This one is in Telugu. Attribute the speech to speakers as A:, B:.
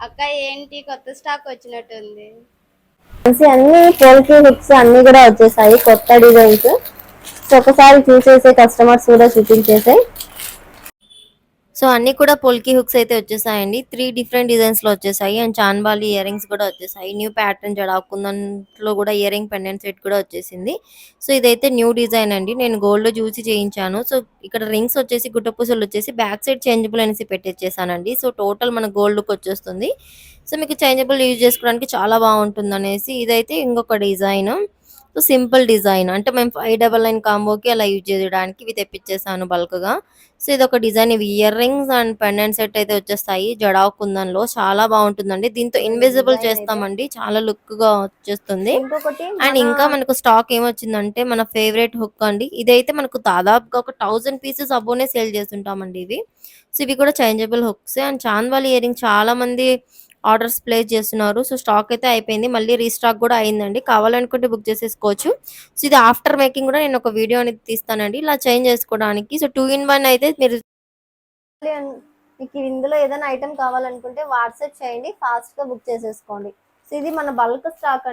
A: అక్క ఏంటి కొత్త స్టాక్ వచ్చినట్టుంది.
B: అన్ని పోల్కి హుక్స్ అన్ని కూడా వచ్చేసాయి కొత్త డిజైన్స్. సో ఒకసారి చూసేసే కస్టమర్స్ కూడా చూపించేసాయి. సో అన్ని కూడా పొల్కి హుక్స్ అయితే వచ్చేసాయండి. 3 డిఫరెంట్ డిజైన్స్ లో వచ్చేసాయి. అండ్ చాన్బాలి ఇయర్ రింగ్స్ కూడా వచ్చేసాయి. న్యూ ప్యాటర్న్ జడాకుందంలో కూడా ఇయర్ రింగ్ పెండెంట్ సెట్ కూడా వచ్చేసింది. సో ఇదైతే న్యూ డిజైన్ అండి. నేను గోల్డ్ లో చూసి చేయించాను. సో ఇక్కడ రింగ్స్ వచ్చేసి గుట్టపూసలు వచ్చేసి బ్యాక్ సైడ్ చేంజబుల్ అనేసి పెట్టించేసానండి. సో టోటల్ మన గోల్డ్ లుక్ వచ్చేస్తుంది. సో మీకు చేంజబుల్ యూజ్ చేసుకోవడానికి చాలా బాగుంటుంది అనేసి ఇదైతే ఇంకొక డిజైన్. సో సింపుల్ డిజైన్ అంటే మేము 599 కాంబోకి అలా యూజ్ చేయడానికి ఇవి తెప్పించేసాను బల్క్ గా. సో ఇదొక డిజైన్. ఇవి ear rings and pendant set అయితే వచ్చేస్తాయి జడా కుందన్లో. చాలా బాగుంటుందండి. దీంతో ఇన్విజిబుల్ చేస్తామండి. చాలా లుక్ గా వచ్చేస్తుంది. అండ్ ఇంకా మనకు స్టాక్ ఏమొచ్చిందంటే మన ఫేవరెట్ హుక్ అండి. ఇదైతే మనకు దాదాపుగా ఒక 1000 పీసెస్ అబోనే సేల్ చేస్తుంటామండి ఇవి. సో ఇవి కూడా changeable hooks. And chandbali earring చాలా మంది ఆర్డర్స్ ప్లేస్ చేస్తున్నారు. సో స్టాక్ అయితే అయిపోయింది. మళ్ళీ రీస్టాక్ కూడా అయిందండి. కావాలనుకుంటే బుక్ చేసేసుకోవచ్చు. సో ఇది ఆఫ్టర్ మేకింగ్ కూడా నేను ఒక వీడియో అనేది తీస్తానండి ఇలా చేంజ్ చేసుకోవడానికి. సో 2 ఇన్ 1 అయితే మీరు మీకు ఇందులో ఏదైనా ఐటమ్ కావాలనుకుంటే వాట్సాప్ చేయండి, ఫాస్ట్ గా బుక్ చేసేసుకోండి. సో ఇది మన బల్క్ స్టాక్.